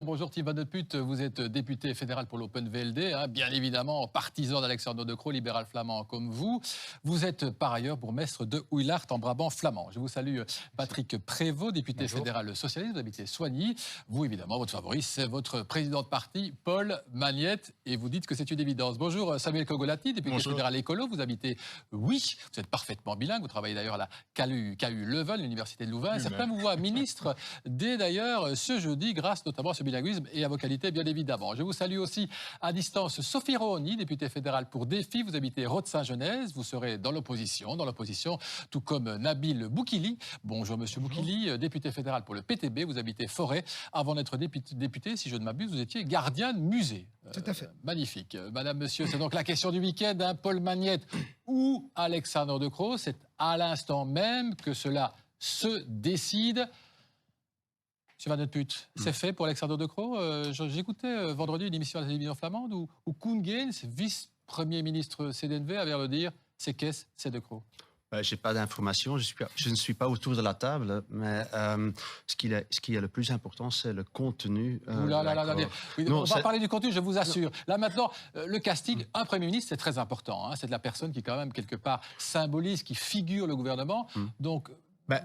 Bonjour Thierry Van de Putte, vous êtes député fédéral pour l'Open VLD, hein, bien évidemment partisan d'Alexander De Croo, libéral flamand comme vous. Vous êtes par ailleurs bourgmestre de Oeilhart en Brabant flamand. Je vous salue Patrick Prévost, député fédéral socialiste, vous habitez Soignies. Vous évidemment, votre favori, c'est votre président de parti, Paul Magnette, et vous dites que c'est une évidence. Bonjour Samuel Kogolati, député fédéral écolo, vous habitez oui, vous êtes parfaitement bilingue, vous travaillez d'ailleurs à la KU Leuven, l'université de Louvain. Certains vous voient ministre dès d'ailleurs ce jeudi, grâce notamment à ce bilinguisme et à vos qualités, bien évidemment. Je vous salue aussi à distance Sophie Rohoni, députée fédérale pour Défi. Vous habitez Rode-Saint-Genèse. Vous serez dans l'opposition, tout comme Nabil Boukili. Bonjour, monsieur Boukili, député fédéral pour le PTB. Vous habitez Forêt. Avant d'être député, si je ne m'abuse, vous étiez gardien de musée. Tout à fait. Magnifique. Madame, monsieur, c'est donc la question du week-end. Hein, Paul Magnette ou Alexander De Croo. C'est à l'instant même que cela se décide. Monsieur Van de Putte, c'est fait pour Alexander De Croo. J'écoutais vendredi une émission à la télévision flamande où Koen Geens, vice-premier ministre CDNV, avait à le dire, c'est qu'est-ce, c'est De Croo. Je n'ai pas d'informations, je ne suis pas autour de la table, mais ce qui est le plus important, c'est le contenu. Oui, on va parler du contenu, je vous assure. Là maintenant, le casting, un Premier ministre, c'est très important. Hein, c'est de la personne qui, quand même, quelque part, symbolise, qui figure le gouvernement. Donc,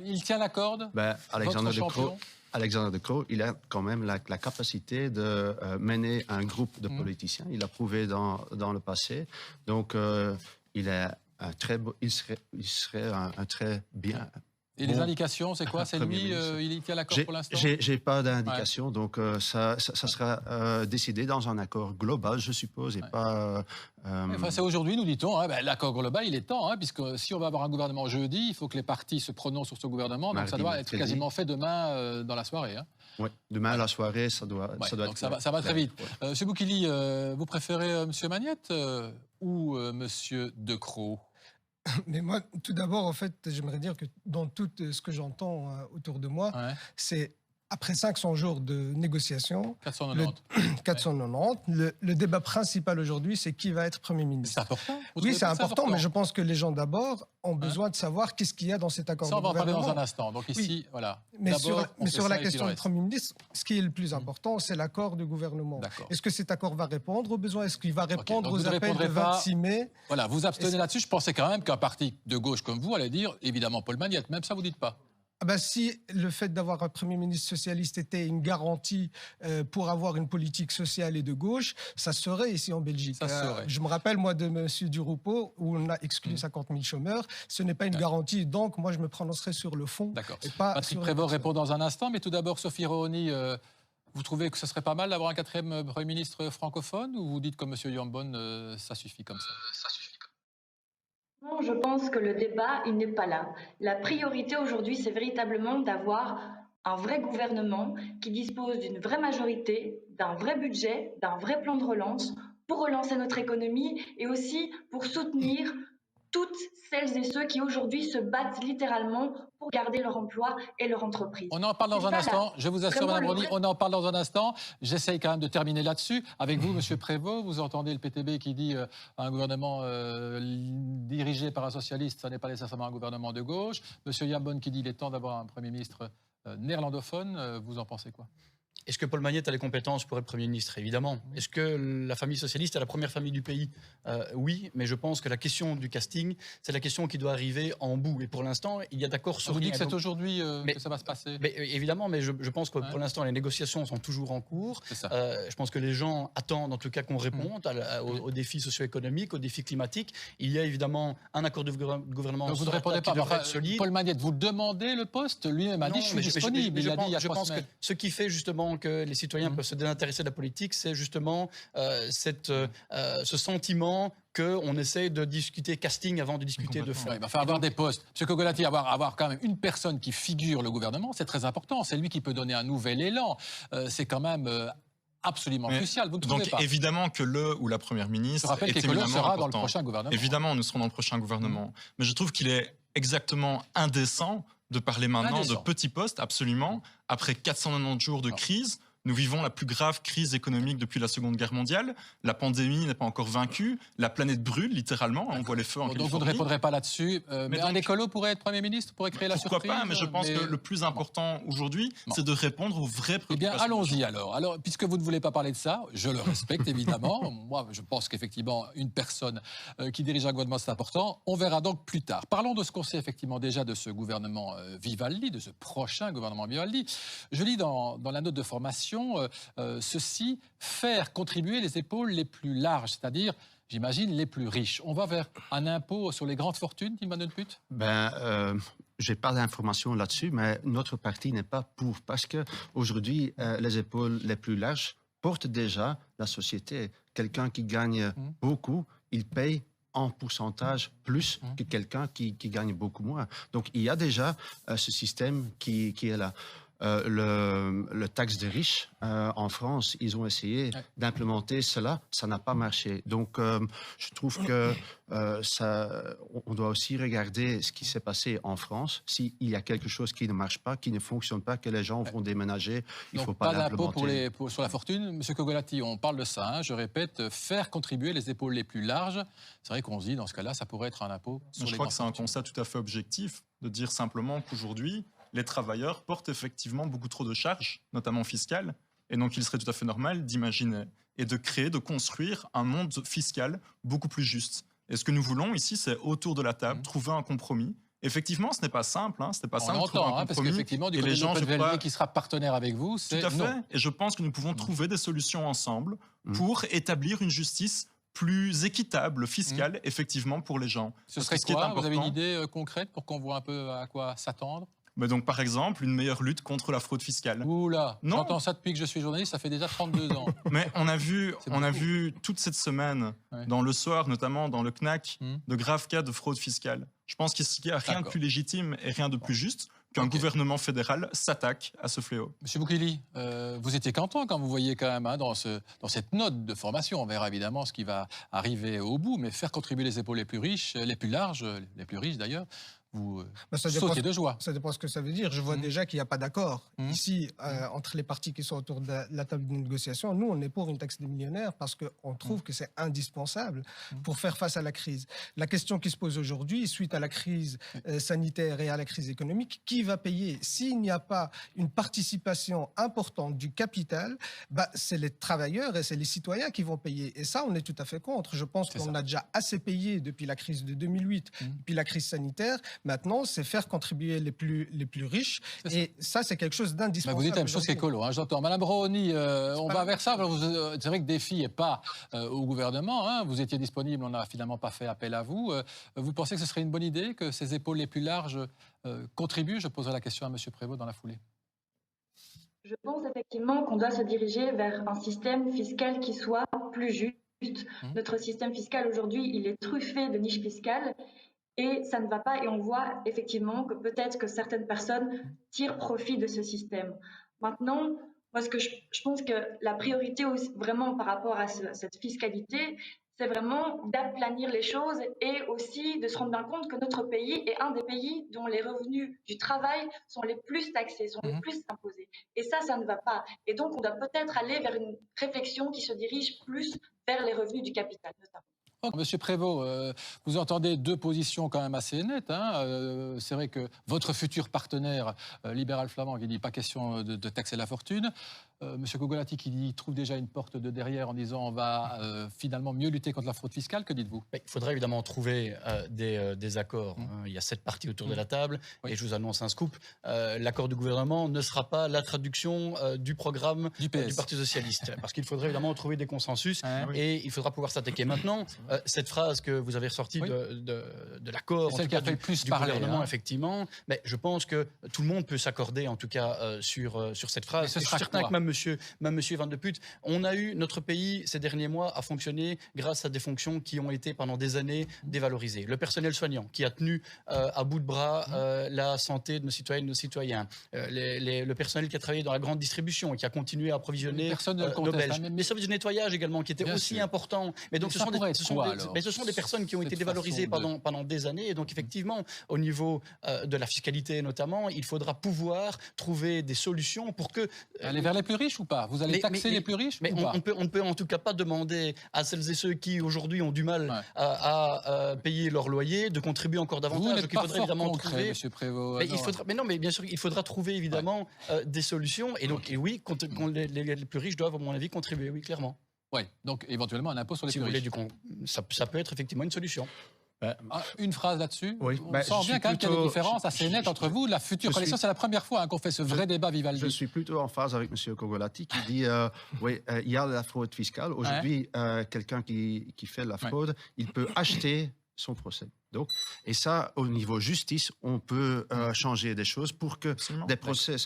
il tient la corde, Alexander De Croo, il a quand même la capacité de mener un groupe de politiciens. Il l'a prouvé dans le passé. Donc, il serait un très bien... Et les indications, c'est quoi? C'est lui, il tient l'accord pour l'instant? J'ai pas d'indication, donc ça sera décidé dans un accord global, je suppose, et pas... Enfin, c'est aujourd'hui, nous dit-on, hein, l'accord global, il est temps, hein, puisque si on va avoir un gouvernement jeudi, il faut que les partis se prononcent sur ce gouvernement, donc ça doit être quasiment fait demain dans la soirée. Hein. Oui, demain à la soirée, ça doit donc ça va très vite. Monsieur Boukili, vous préférez Monsieur Magnette ou Monsieur De Croo? Mais moi, tout d'abord, en fait, j'aimerais dire que dans tout ce que j'entends autour de moi, c'est après 500 jours de négociations, 490, le débat principal aujourd'hui, c'est qui va être Premier ministre. C'est important. Oui, c'est important, mais je pense que les gens d'abord ont besoin de savoir qu'est-ce qu'il y a dans cet accord de gouvernement. Ça, on va en parler dans un instant. Donc ici, voilà. Mais sur la question du Premier ministre, ce qui est le plus important, c'est l'accord de gouvernement. Est-ce que cet accord va répondre aux besoins? Est-ce qu'il va répondre aux appels de 26 mai? Voilà, vous abstenez là-dessus. Je pensais quand même qu'un parti de gauche comme vous allait dire, évidemment, Paul Magnette. Même ça, vous ne dites pas. Si le fait d'avoir un Premier ministre socialiste était une garantie pour avoir une politique sociale et de gauche, ça serait ici en Belgique. Je me rappelle, moi, de M. Durupo, où on a exclu 50 000 chômeurs. Ce n'est pas une garantie, donc moi, je me prononcerai sur le fond. D'accord. Patrick Prévost répond dans un instant, mais tout d'abord, Sophie Rohoni, vous trouvez que ce serait pas mal d'avoir un quatrième Premier ministre francophone, ou vous dites comme M. Yambon, ça suffit comme ça? Non, je pense que le débat, il n'est pas là. La priorité aujourd'hui, c'est véritablement d'avoir un vrai gouvernement qui dispose d'une vraie majorité, d'un vrai budget, d'un vrai plan de relance pour relancer notre économie et aussi pour soutenir toutes celles et ceux qui aujourd'hui se battent littéralement pour garder leur emploi et leur entreprise. On en parle dans un instant, je vous assure, Mme Rohoni, on en parle dans un instant. J'essaye quand même de terminer là-dessus. Avec vous, M. Prévost, vous entendez le PTB qui dit un gouvernement dirigé par un socialiste, ça n'est pas nécessairement un gouvernement de gauche. M. Yambon qui dit qu'il est temps d'avoir un Premier ministre néerlandophone. Vous en pensez quoi? Est-ce que Paul Magnette a les compétences pour être Premier ministre? Évidemment. Est-ce que la famille socialiste est la première famille du pays? Oui, mais je pense que la question du casting, c'est la question qui doit arriver en bout. Et pour l'instant, il y a d'accord sur... Vous dites que c'est aujourd'hui que ça va se passer? Évidemment, mais je pense que pour l'instant, les négociations sont toujours en cours. Je pense que les gens attendent en tout cas qu'on réponde aux défis socio-économiques, aux défis climatiques. Il y a évidemment un accord de gouvernement... Donc vous ne répondez pas. Paul Magnette, vous demandez le poste? Lui-même a dit, je suis disponible. Je pense que ce qui fait justement que les citoyens peuvent se désintéresser de la politique, c'est justement ce sentiment qu'on essaie de discuter casting avant de discuter de fond. Il va falloir avoir des postes. M. Kogolati, avoir quand même une personne qui figure le gouvernement, c'est très important. C'est lui qui peut donner un nouvel élan. C'est quand même... absolument crucial, vous ne trouvez pas? Évidemment que le ou la première ministre est éminemment sera important. dans le prochain gouvernement. Évidemment, nous serons dans le prochain gouvernement. Mais je trouve qu'il est exactement indécent de parler maintenant de petits postes, absolument. Après 490 jours de crise, Nous vivons la plus grave crise économique depuis la Seconde Guerre mondiale. La pandémie n'est pas encore vaincue. La planète brûle, littéralement. On voit les feux en Californie. Donc vous ne répondrez pas là-dessus. Mais un écolo pourrait être Premier ministre, pourrait créer la surprise. Pourquoi pas, mais je pense que le plus important aujourd'hui, c'est de répondre aux vraies préoccupations. Eh bien, allons-y alors. Alors, puisque vous ne voulez pas parler de ça, je le respecte évidemment. Moi, je pense qu'effectivement, une personne qui dirige un gouvernement, c'est important. On verra donc plus tard. Parlons de ce qu'on sait effectivement déjà de ce gouvernement Vivaldi, de ce prochain gouvernement Vivaldi. Je lis dans la note de formation ceci, faire contribuer les épaules les plus larges, c'est-à-dire, j'imagine, les plus riches. On va vers un impôt sur les grandes fortunes, dit Van den Put? Je n'ai pas d'informations là-dessus, mais notre parti n'est pas pour. Parce qu'aujourd'hui, les épaules les plus larges portent déjà la société. Quelqu'un qui gagne beaucoup, il paye en pourcentage plus que quelqu'un qui gagne beaucoup moins. Donc, il y a déjà ce système qui est là. Le taxe des riches en France, ils ont essayé d'implémenter cela, ça n'a pas marché. Donc, je trouve que on doit aussi regarder ce qui s'est passé en France. S'il y a quelque chose qui ne marche pas, qui ne fonctionne pas, que les gens vont déménager, il ne faut pas l'implémenter. Pas d'impôt sur la fortune. Monsieur Cogolati, on parle de ça, je répète, faire contribuer les épaules les plus larges. C'est vrai qu'on se dit, dans ce cas-là, ça pourrait être un impôt sur les grandes fortunes. Je crois que c'est un constat tout à fait objectif de dire simplement qu'aujourd'hui, les travailleurs portent effectivement beaucoup trop de charges, notamment fiscales, et donc il serait tout à fait normal d'imaginer et de créer, de construire un monde fiscal beaucoup plus juste. Et ce que nous voulons ici, c'est autour de la table, trouver un compromis. Effectivement, ce n'est pas simple, ce n'est pas simple de trouver un compromis. Parce qu'effectivement, du côté de l'OpenVLD qui sera partenaire avec vous, c'est tout à fait. Et je pense que nous pouvons trouver des solutions ensemble pour établir une justice plus équitable, fiscale, effectivement, pour les gens. Ce serait quoi? Vous avez une idée concrète pour qu'on voit un peu à quoi s'attendre? Mais donc, par exemple, une meilleure lutte contre la fraude fiscale. Oula, j'entends ça depuis que je suis journaliste, ça fait déjà 32 ans. Mais on a vu toute cette semaine, dans Le Soir, notamment dans le CNAC, de graves cas de fraude fiscale. Je pense qu'il n'y a rien de plus légitime et rien de plus juste qu'un gouvernement fédéral s'attaque à ce fléau. Monsieur Boukili, vous étiez content quand vous voyez quand même dans cette note de formation, on verra évidemment ce qui va arriver au bout, mais faire contribuer les épaules les plus riches, les plus larges, les plus riches d'ailleurs, vous sautez de joie. Ça dépend ce que ça veut dire. Je vois déjà qu'il n'y a pas d'accord ici entre les partis qui sont autour de la table de négociation. Nous, on est pour une taxe des millionnaires parce qu'on trouve que c'est indispensable pour faire face à la crise. La question qui se pose aujourd'hui, suite à la crise sanitaire et à la crise économique, qui va payer? S'il n'y a pas une participation importante du capital, c'est les travailleurs et c'est les citoyens qui vont payer. Et ça, on est tout à fait contre. Je pense qu'on a déjà assez payé depuis la crise de 2008, depuis la crise sanitaire. Maintenant, c'est faire contribuer les plus riches. Et ça, c'est quelque chose d'indispensable. Vous dites la même chose qu'écolo, j'entends. Madame Brownie, on va vers ça. C'est vrai que Défi n'est pas au gouvernement. Vous étiez disponible, on n'a finalement pas fait appel à vous. Vous pensez que ce serait une bonne idée que ces épaules les plus larges contribuent? Je poserai la question à M. Prévost dans la foulée. Je pense effectivement qu'on doit se diriger vers un système fiscal qui soit plus juste. Notre système fiscal aujourd'hui, il est truffé de niches fiscales. Et ça ne va pas, et on voit effectivement que peut-être que certaines personnes tirent profit de ce système. Maintenant, moi, je pense que la priorité aussi, vraiment par rapport à cette fiscalité, c'est vraiment d'aplanir les choses et aussi de se rendre bien compte que notre pays est un des pays dont les revenus du travail sont les plus taxés, sont les plus imposés. Et ça ne va pas. Et donc, on doit peut-être aller vers une réflexion qui se dirige plus vers les revenus du capital, notamment. Monsieur Prévost, vous entendez deux positions quand même assez nettes. C'est vrai que votre futur partenaire libéral flamand qui dit pas question de taxer la fortune, Monsieur Cogolati qui trouve déjà une porte de derrière en disant on va finalement mieux lutter contre la fraude fiscale, que dites-vous? Il faudrait évidemment trouver des accords. Il y a 7 partis autour de la table et je vous annonce un scoop. L'accord du gouvernement ne sera pas la traduction du programme du Parti socialiste parce qu'il faudrait évidemment trouver des consensus et il faudra pouvoir s'attaquer. Maintenant, cette phrase que vous avez ressortie de l'accord celle qui a fait le plus du parler, gouvernement, effectivement, mais je pense que tout le monde peut s'accorder en tout cas sur cette phrase. Je suis certain que même monsieur Van den Put, on a eu notre pays ces derniers mois à fonctionner grâce à des fonctions qui ont été pendant des années dévalorisées. Le personnel soignant qui a tenu à bout de bras la santé de nos citoyennes et de nos citoyens. Le personnel qui a travaillé dans la grande distribution et qui a continué à approvisionner nos Belges. Les services de nettoyage également qui étaient aussi importants. Mais donc ce sont des personnes qui ont été dévalorisées pendant des années. Et donc effectivement, au niveau de la fiscalité notamment, il faudra pouvoir trouver des solutions pour que... Aller vers les plus riches ou pas? Vous allez taxer les plus riches ou pas? On ne peut en tout cas pas demander à celles et ceux qui aujourd'hui ont du mal à payer leur loyer de contribuer encore davantage. Vous n'êtes pas fort concret, M. Prévost. Mais bien sûr, il faudra trouver évidemment des solutions. Et donc, oui, les plus riches doivent, à mon avis, contribuer, oui, clairement. Oui, donc éventuellement un impôt sur les plus riches. Ça peut être effectivement une solution. Une phrase là-dessus. Oui, on sent bien quand même qu'il y a des différences assez nettes entre vous. La future coalition, c'est la première fois qu'on fait ce vrai débat Vivaldi. Je suis plutôt en phase avec M. Cogolati qui dit oui, il y a la fraude fiscale. Aujourd'hui, quelqu'un qui fait la fraude, il peut acheter son procès. Donc, et ça, au niveau justice, on peut changer des choses pour que des procès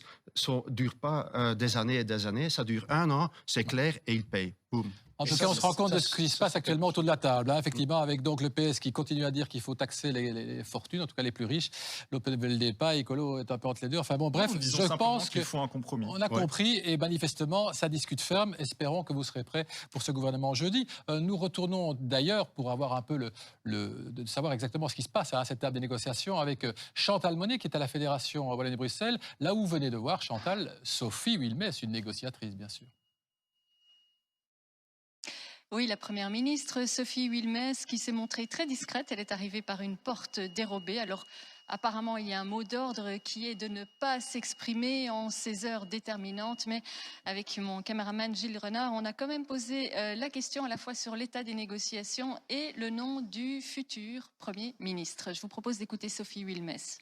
ne durent pas des années et des années. Ça dure 1 an, c'est clair, et ils payent. Boum. En tout cas, on se rend compte de ce qui se passe actuellement autour de la table. Effectivement, avec donc le PS qui continue à dire qu'il faut taxer les fortunes, en tout cas les plus riches. L'Open VLD pas, Écolo est un peu entre les deux. Enfin bon, bref, je pense qu'il faut un compromis. On a compris et manifestement, ça discute ferme. Espérons que vous serez prêts pour ce gouvernement jeudi. Nous retournons d'ailleurs pour avoir un peu de savoir exactement ce qui se passe à cette table des négociations avec Chantal Monet qui est à la Fédération Wallonie-Bruxelles. Là où vous venez de voir, Chantal, Sophie Wilmès, une négociatrice bien sûr. Oui, la Première ministre Sophie Wilmès qui s'est montrée très discrète. Elle est arrivée par une porte dérobée. Alors, apparemment, il y a un mot d'ordre qui est de ne pas s'exprimer en ces heures déterminantes. Mais avec mon caméraman Gilles Renard, on a quand même posé la question à la fois sur l'état des négociations et le nom du futur Premier ministre. Je vous propose d'écouter Sophie Wilmès.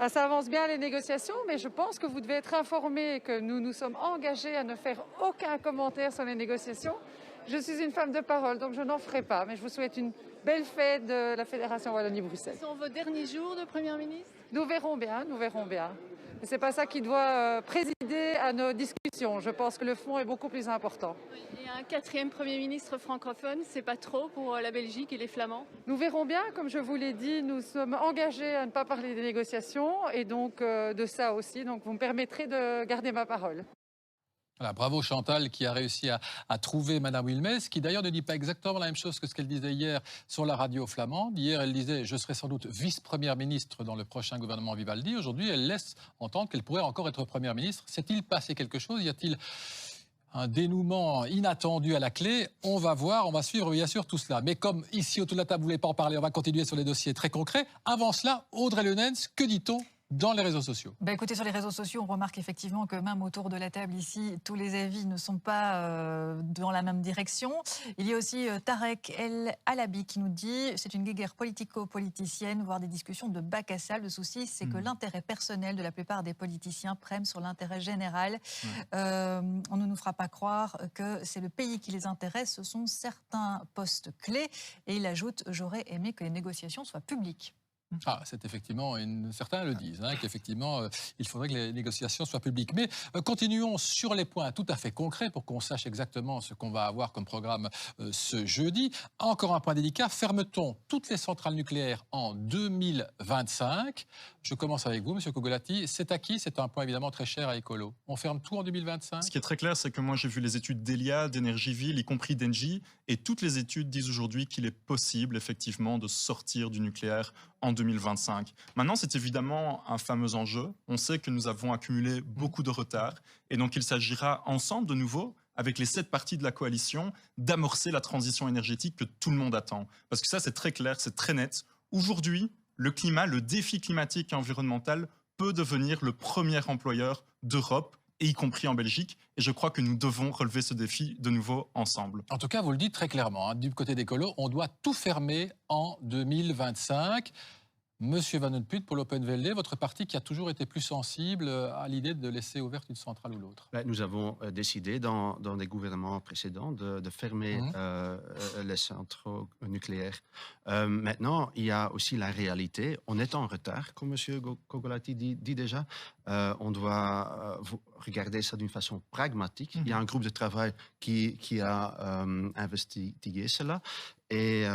Ça avance bien les négociations, mais je pense que vous devez être informés que nous nous sommes engagés à ne faire aucun commentaire sur les négociations. Je suis une femme de parole, donc je n'en ferai pas. Mais je vous souhaite une belle fête de la Fédération Wallonie-Bruxelles. Ce sont vos derniers jours de Première ministre ? Nous verrons bien, nous verrons bien. Ce n'est pas ça qui doit présider à nos discussions. Je pense que le fond est beaucoup plus important. Et un 4e Premier ministre francophone, c'est pas trop pour la Belgique et les Flamands ? Nous verrons bien. Comme je vous l'ai dit, nous sommes engagés à ne pas parler des négociations et donc de ça aussi. Donc vous me permettrez de garder ma parole. Voilà, bravo Chantal qui a réussi à trouver Madame Wilmès, qui d'ailleurs ne dit pas exactement la même chose que ce qu'elle disait hier sur la radio flamande. Hier, elle disait « je serai sans doute vice-première ministre dans le prochain gouvernement Vivaldi ». Aujourd'hui, elle laisse entendre qu'elle pourrait encore être première ministre. S'est-il passé quelque chose? Y a-t-il un dénouement inattendu à la clé? On va voir, on va suivre bien sûr tout cela. Mais comme ici autour de la table, vous ne voulez pas en parler, on va continuer sur les dossiers très concrets. Avant cela, Audrey Lenens, que dit-on dans les réseaux sociaux? Écoutez, sur les réseaux sociaux, on remarque effectivement que même autour de la table ici, tous les avis ne sont pas dans la même direction. Il y a aussi Tarek El Alabi qui nous dit c'est une guerre politico-politicienne, voire des discussions de bac à sable. Le souci, c'est que l'intérêt personnel de la plupart des politiciens prime sur l'intérêt général. On ne nous fera pas croire que c'est le pays qui les intéresse. Ce sont certains postes clés. Et il ajoute j'aurais aimé que les négociations soient publiques. C'est effectivement, certains le disent, qu'effectivement, il faudrait que les négociations soient publiques. Mais continuons sur les points tout à fait concrets pour qu'on sache exactement ce qu'on va avoir comme programme ce jeudi. Encore un point délicat, ferme-t-on toutes les centrales nucléaires en 2025 ? Je commence avec vous, M. Cogolati. C'est acquis, c'est un point évidemment très cher à Écolo. On ferme tout en 2025 ? Ce qui est très clair, c'est que moi j'ai vu les études d'Elia, d'Énergiville, y compris d'Engie, et toutes les études disent aujourd'hui qu'il est possible effectivement de sortir du nucléaire en 2025. Maintenant, c'est évidemment un fameux enjeu. On sait que nous avons accumulé beaucoup de retard et donc il s'agira ensemble de nouveau, avec les 7 partis de la coalition, d'amorcer la transition énergétique que tout le monde attend. Parce que ça, c'est très clair, c'est très net. Aujourd'hui, le climat, le défi climatique et environnemental peut devenir le premier employeur d'Europe, et y compris en Belgique. Et je crois que nous devons relever ce défi de nouveau ensemble. En tout cas, vous le dites très clairement, du côté d'Écolo, on doit tout fermer en 2025. Monsieur Van Hultputte, pour l'Open VLD, votre parti qui a toujours été plus sensible à l'idée de laisser ouverte une centrale ou l'autre. Nous avons décidé dans des gouvernements précédents de fermer les centrales nucléaires. Maintenant, il y a aussi la réalité. On est en retard, comme M. Cogolati dit déjà. On doit regarder ça d'une façon pragmatique. Il y a un groupe de travail qui a investigué cela. Et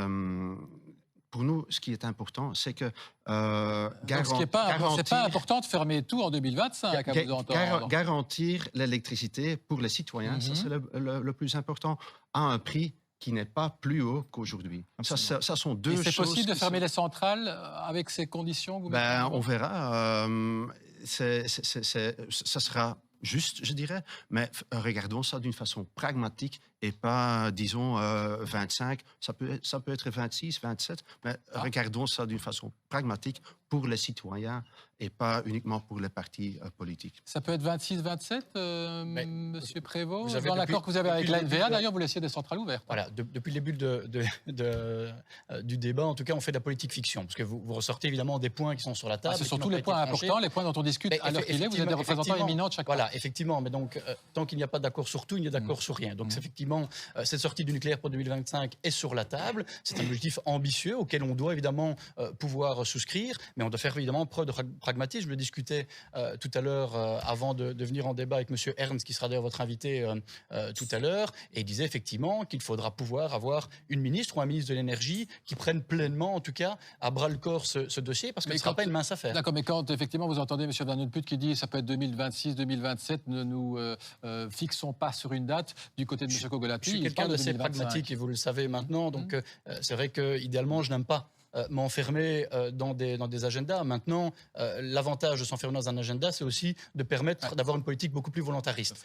pour nous, ce qui est important, c'est que ce n'est pas important de fermer tout en 2025, à vous entendre. Garantir l'électricité pour les citoyens, ça c'est le plus important, à un prix qui n'est pas plus haut qu'aujourd'hui. Ça sont deux choses. C'est possible de fermer les centrales avec ces conditions que vous mettez en place ? On verra. Ça sera juste, je dirais, mais regardons ça d'une façon pragmatique et pas, disons, 25, ça peut être 26, 27, mais regardons ça d'une façon pragmatique pour les citoyens et pas uniquement pour les partis politiques. Ça peut être 26, 27, Monsieur Prévost. Vous dans l'accord que vous avez avec la NVA, d'ailleurs, vous laissiez des centrales ouvertes. Voilà, depuis le début du débat, en tout cas, on fait de la politique fiction, parce que vous ressortez évidemment des points qui sont sur la table. C'est surtout les points importants, les points dont on discute à l'heure qu'il est. Vous êtes des représentants éminents de chaque part. Voilà, effectivement, mais donc, tant qu'il n'y a pas d'accord sur tout, il n'y a d'accord sur rien. Donc, effectivement, cette sortie du nucléaire pour 2025 est sur la table. C'est un objectif ambitieux auquel on doit évidemment pouvoir souscrire, mais on doit faire évidemment preuve de pragmatisme. Je le discutais tout à l'heure avant de venir en débat avec M. Ernst, qui sera d'ailleurs votre invité tout à l'heure, et il disait effectivement qu'il faudra pouvoir avoir une ministre ou un ministre de l'énergie qui prenne pleinement, en tout cas, à bras-le-corps ce dossier, parce que ce ne sera pas une mince affaire. D'accord, mais quand effectivement vous entendez M. Van Ulput qui dit ça peut être 2026, 2027, ne nous fixons pas sur une date du côté de M. Kogolati. Je suis quelqu'un d'assez pragmatique et vous le savez maintenant, donc c'est vrai qu'idéalement je n'aime pas m'enfermer dans des agendas. Maintenant, l'avantage de s'enfermer dans un agenda, c'est aussi de permettre d'avoir une politique beaucoup plus volontariste.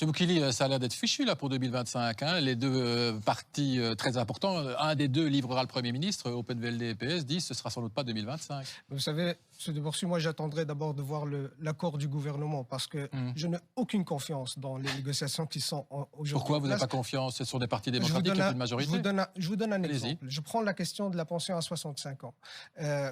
M. Boukili, ça a l'air d'être fichu là pour 2025. Hein. Les deux partis très importants, un des deux livrera le Premier ministre, Open VLD et PS, disent que ce ne sera sans doute pas 2025. Vous savez, M. de Borsu, moi j'attendrai d'abord de voir l'accord du gouvernement parce que je n'ai aucune confiance dans les négociations qui sont aujourd'hui. Pourquoi vous n'avez pas confiance? Ce sont des partis démocratiques qui ont une majorité. Je vous donne un exemple. Je prends la question de la pension à 65 ans.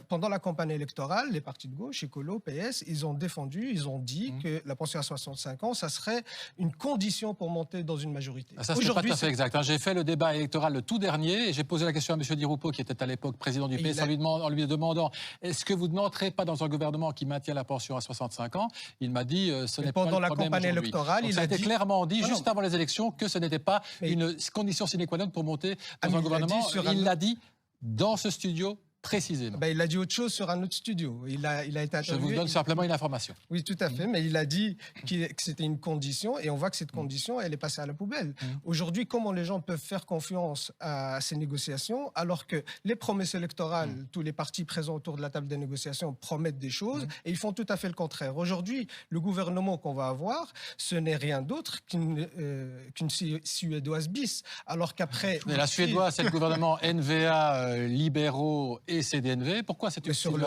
Pendant la campagne électorale, les partis de gauche, Écolo, PS, ils ont défendu, ils ont dit que la pension à 65 ans, ça serait une condition pour monter dans une majorité. Ça, c'est pas tout à fait exact. Hein. J'ai fait le débat électoral le tout dernier et j'ai posé la question à M. Di Rupo, qui était à l'époque président du PS, en lui demandant est-ce que vous n'entrez pas dans un gouvernement qui maintient la pension à 65 ans? Il m'a dit ce n'est pas le problème. Pendant la campagne électorale, il a été clairement dit juste avant les élections que ce n'était pas une condition sine qua non pour monter dans un gouvernement. Il l'a dit dans ce studio. Précisément. Il a dit autre chose sur un autre studio. Il a été interviewé. Je vous donne simplement une information. Oui, tout à fait, mais il a dit que c'était une condition et on voit que cette condition, elle est passée à la poubelle. Aujourd'hui, comment les gens peuvent faire confiance à ces négociations alors que les promesses électorales, tous les partis présents autour de la table des négociations promettent des choses et ils font tout à fait le contraire. Aujourd'hui, le gouvernement qu'on va avoir, ce n'est rien d'autre qu'une Suédoise bis. Alors qu'après... Mais la Suédoise, c'est le gouvernement NVA, libéraux et CDNV. Pourquoi c'est une sur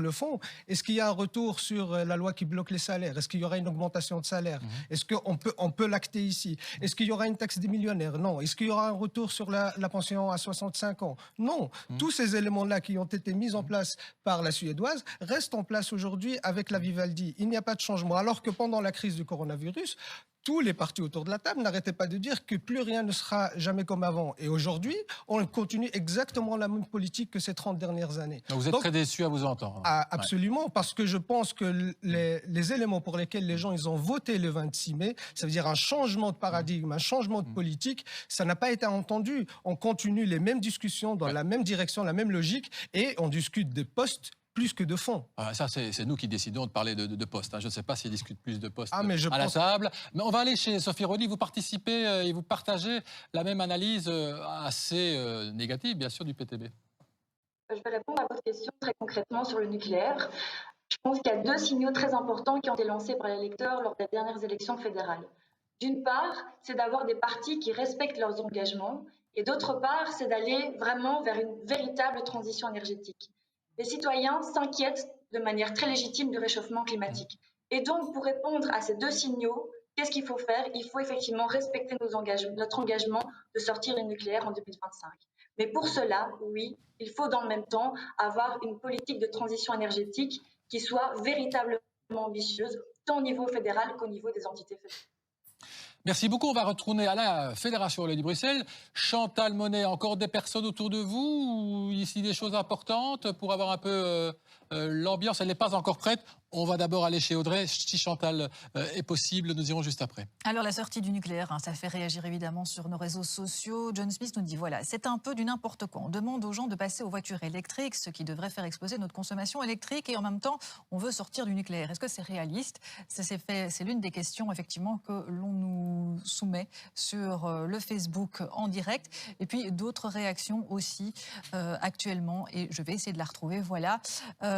le fond, est-ce qu'il y a un retour sur la loi qui bloque les salaires? Est-ce qu'il y aura une augmentation de salaire? Est-ce qu'on peut l'acter ici? Est-ce qu'il y aura une taxe des millionnaires? Non. Est-ce qu'il y aura un retour sur la pension à 65 ans? Non. Tous ces éléments-là qui ont été mis en place par la Suédoise restent en place aujourd'hui avec la Vivaldi. Il n'y a pas de changement. Alors que pendant la crise du coronavirus, tous les partis autour de la table n'arrêtaient pas de dire que plus rien ne sera jamais comme avant. Et aujourd'hui, on continue exactement la même politique que ces 30 dernières années. Donc vous êtes très déçu à vous entendre. Absolument, parce que je pense que les éléments pour lesquels les gens ils ont voté le 26 mai, ça veut dire un changement de paradigme, un changement de politique, ça n'a pas été entendu. On continue les mêmes discussions dans la même direction, la même logique, et on discute des postes plus que de fond. Ça, c'est nous qui décidons de parler de postes. Hein. Je ne sais pas s'ils discutent plus de postes à la table. Mais on va aller chez Sophie Rony. Vous participez et vous partagez la même analyse assez négative, bien sûr, du PTB. Je vais répondre à votre question très concrètement sur le nucléaire. Je pense qu'il y a deux signaux très importants qui ont été lancés par les électeurs lors des dernières élections fédérales. D'une part, c'est d'avoir des partis qui respectent leurs engagements. Et d'autre part, c'est d'aller vraiment vers une véritable transition énergétique. Les citoyens s'inquiètent de manière très légitime du réchauffement climatique. Et donc, pour répondre à ces deux signaux, qu'est-ce qu'il faut faire? Il faut effectivement respecter notre engagement de sortir du nucléaire en 2025. Mais pour cela, oui, il faut dans le même temps avoir une politique de transition énergétique qui soit véritablement ambitieuse, tant au niveau fédéral qu'au niveau des entités fédérales. Merci beaucoup. On va retourner à la Fédération Relais de Bruxelles. Chantal Monet, encore des personnes autour de vous? Ou ici des choses importantes pour avoir un peu l'ambiance? Elle n'est pas encore prête. On va d'abord aller chez Audrey. Si Chantal est possible, nous irons juste après. Alors la sortie du nucléaire, ça fait réagir évidemment sur nos réseaux sociaux. John Smith nous dit voilà, c'est un peu du n'importe quoi. On demande aux gens de passer aux voitures électriques, ce qui devrait faire exploser notre consommation électrique, et en même temps, on veut sortir du nucléaire. Est-ce que c'est réaliste? C'est l'une des questions effectivement que l'on nous soumet sur le Facebook en direct. Et puis d'autres réactions aussi actuellement, et je vais essayer de la retrouver. Voilà.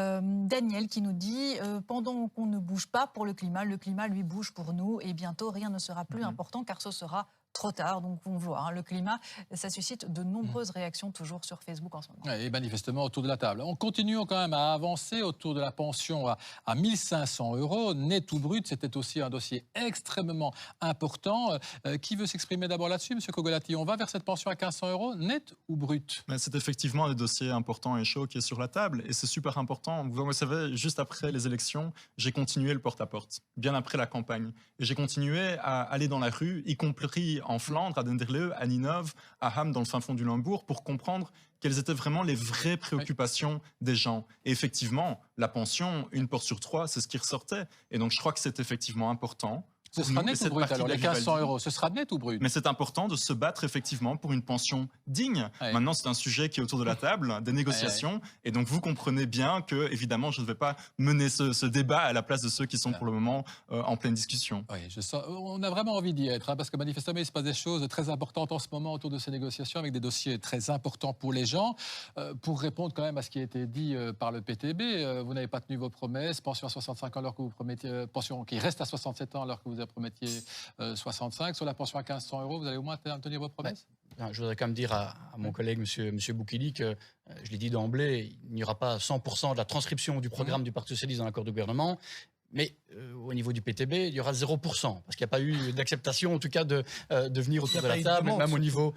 Daniel qui nous dit pendant qu'on ne bouge pas pour le climat lui bouge pour nous et bientôt rien ne sera plus important car ce sera trop tard. Donc on voit, le climat, ça suscite de nombreuses réactions toujours sur Facebook en ce moment. Et manifestement autour de la table. On continue quand même à avancer autour de la pension à 1 500 €, net ou brut. C'était aussi un dossier extrêmement important. Qui veut s'exprimer d'abord là-dessus, M. Kogolati? On va vers cette pension à 1 500 €, net ou brut? C'est effectivement un dossier important et chaud qui est sur la table. Et c'est super important. Vous savez, juste après les élections, j'ai continué le porte-à-porte, bien après la campagne. Et j'ai continué à aller dans la rue, y compris en Flandre, à Denderleeuw, à Ninove, à Ham, dans le fin fond du Limbourg, pour comprendre quelles étaient vraiment les vraies préoccupations des gens. Et effectivement, la pension, 1 porte sur 3, c'est ce qui ressortait. Et donc, je crois que c'est effectivement important. Ce sera net ou brut alors, les 1 500 €, ce sera net ou brut? Mais c'est important de se battre effectivement pour une pension digne. Maintenant, c'est un sujet qui est autour de la table, des négociations. Et donc, vous comprenez bien que, évidemment, je ne vais pas mener ce débat à la place de ceux qui sont pour le moment en pleine discussion. Oui, on a vraiment envie d'y être, parce que manifestement, il se passe des choses très importantes en ce moment autour de ces négociations, avec des dossiers très importants pour les gens. Pour répondre quand même à ce qui a été dit par le PTB, vous n'avez pas tenu vos promesses, pension à 65 ans alors que vous promettiez, pension qui reste à 67 ans alors que vous promettiez 65. Sur la pension à 1 500 €, vous allez au moins tenir vos promesses? Je voudrais quand même dire à mon collègue, M. Boukili, que je l'ai dit d'emblée, il n'y aura pas 100% de la transcription du programme du Parti socialiste dans l'accord de gouvernement. Mais au niveau du PTB, il y aura 0%, parce qu'il n'y a pas eu d'acceptation, en tout cas, de venir autour de la table, même au niveau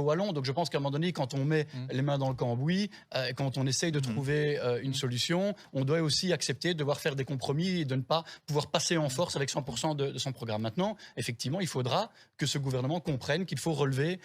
wallon. Donc je pense qu'à un moment donné, quand on met les mains dans le cambouis, quand on essaye de trouver une solution, on doit aussi accepter de devoir faire des compromis et de ne pas pouvoir passer en force avec 100% de son programme. Maintenant, effectivement, il faudra que ce gouvernement comprenne qu'il faut relever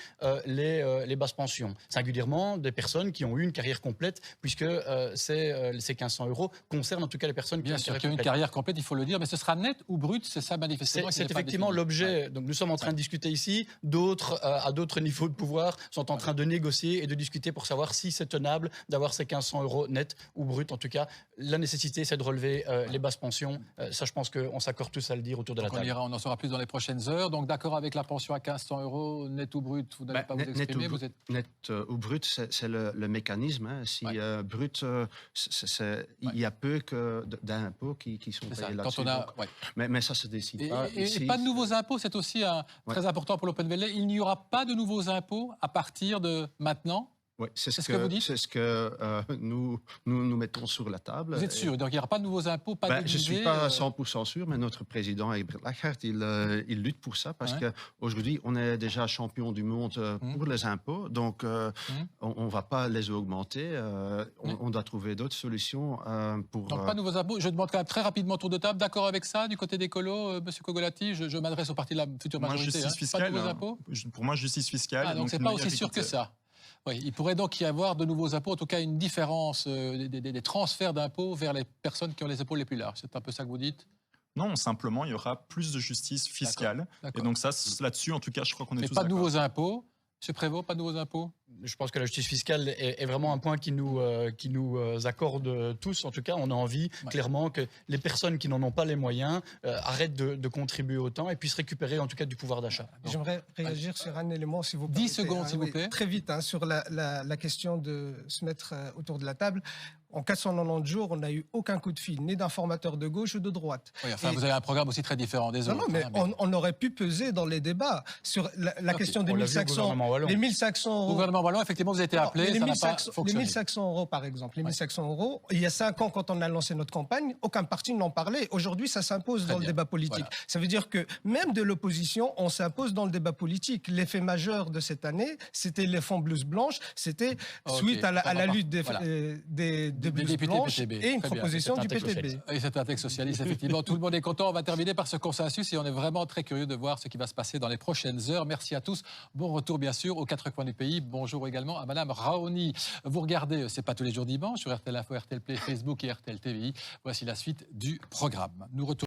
les basses pensions, singulièrement des personnes qui ont eu une carrière complète, puisque ces 1 500 € concernent en tout cas les personnes qui ont une carrière complète, il faut le dire, mais ce sera net ou brut, c'est ça manifestement? C'est effectivement l'objet. Donc nous sommes en train de discuter ici, d'autres, à d'autres niveaux de pouvoir, sont en train de négocier et de discuter pour savoir si c'est tenable d'avoir ces 1 500 € net ou brut. En tout cas, la nécessité, c'est de relever les basses pensions. Ça, je pense qu'on s'accorde tous à le dire autour de la table. On en saura plus dans les prochaines heures. Donc d'accord avec la pension à 1 500 €, net ou brut, vous n'allez pas vous exprimer? Net ou brut, c'est le mécanisme. Si brut, il y a peu d'impôts qui sont payés là-dessus. Mais ça se décide pas. Et pas de nouveaux impôts, c'est aussi très important pour l'Open VLD. Il n'y aura pas de nouveaux impôts à partir de maintenant? Oui, c'est ce que vous dites. C'est ce que nous mettons sur la table. Vous êtes sûr? Donc il n'y aura pas de nouveaux impôts, pas de Je ne suis pas 100% sûr, mais notre président Egbert Lachart, il lutte pour ça, parce qu'aujourd'hui, on est déjà champion du monde pour les impôts, donc on ne va pas les augmenter. On doit trouver d'autres solutions pour... Donc pas de nouveaux impôts. Je demande quand même très rapidement tour de table. D'accord avec ça, du côté d'écolo, M. Kogolati? Je m'adresse au parti de la future majorité. Justice fiscale, pas de nouveaux impôts? Pour moi, justice fiscale. Donc c'est pas aussi sûr que ça. Oui, il pourrait donc y avoir de nouveaux impôts, en tout cas une différence des transferts d'impôts vers les personnes qui ont les épaules les plus larges. C'est un peu ça que vous dites? Non, simplement, il y aura plus de justice fiscale. Et donc ça, là-dessus, en tout cas, je crois qu'on est tous d'accord. Pas de nouveaux impôts? M. Prévost, pas de nouveaux impôts? Je pense que la justice fiscale est vraiment un point qui nous accorde tous. En tout cas, on a envie clairement que les personnes qui n'en ont pas les moyens arrêtent de contribuer autant et puissent récupérer en tout cas du pouvoir d'achat. J'aimerais réagir sur un élément, si vous permettez. 10 secondes, s'il vous plaît. Très vite, sur la question de se mettre autour de la table. En 490 jours, on n'a eu aucun coup de fil, ni d'informateur de gauche ou de droite. Oui, vous avez un programme aussi très différent des autres. Non, mais on aurait pu peser dans les débats sur la question des 1500 €. Le gouvernement wallon, effectivement, vous avez été appelé, ça n'a pas fonctionné. Les 1500 €, par exemple, les 1500 €, il y a 5 ans, quand on a lancé notre campagne, aucun parti n'en parlait. Aujourd'hui, ça s'impose dans le débat politique. Voilà. Ça veut dire que même de l'opposition, on s'impose dans le débat politique. L'effet majeur de cette année, c'était les fonds blouses blanches, c'était suite à la lutte des blouses blanches et une proposition du PTB. Et c'est un texte socialiste, effectivement. Tout le monde est content. On va terminer par ce consensus et on est vraiment très curieux de voir ce qui va se passer dans les prochaines heures. Merci à tous. Bon retour, bien sûr, aux 4 coins du pays. Bonjour également à Madame Raoni. Vous regardez, c'est pas tous les jours dimanche, sur RTL Info, RTL Play, Facebook et RTL TVI. Voici la suite du programme. Nous retournons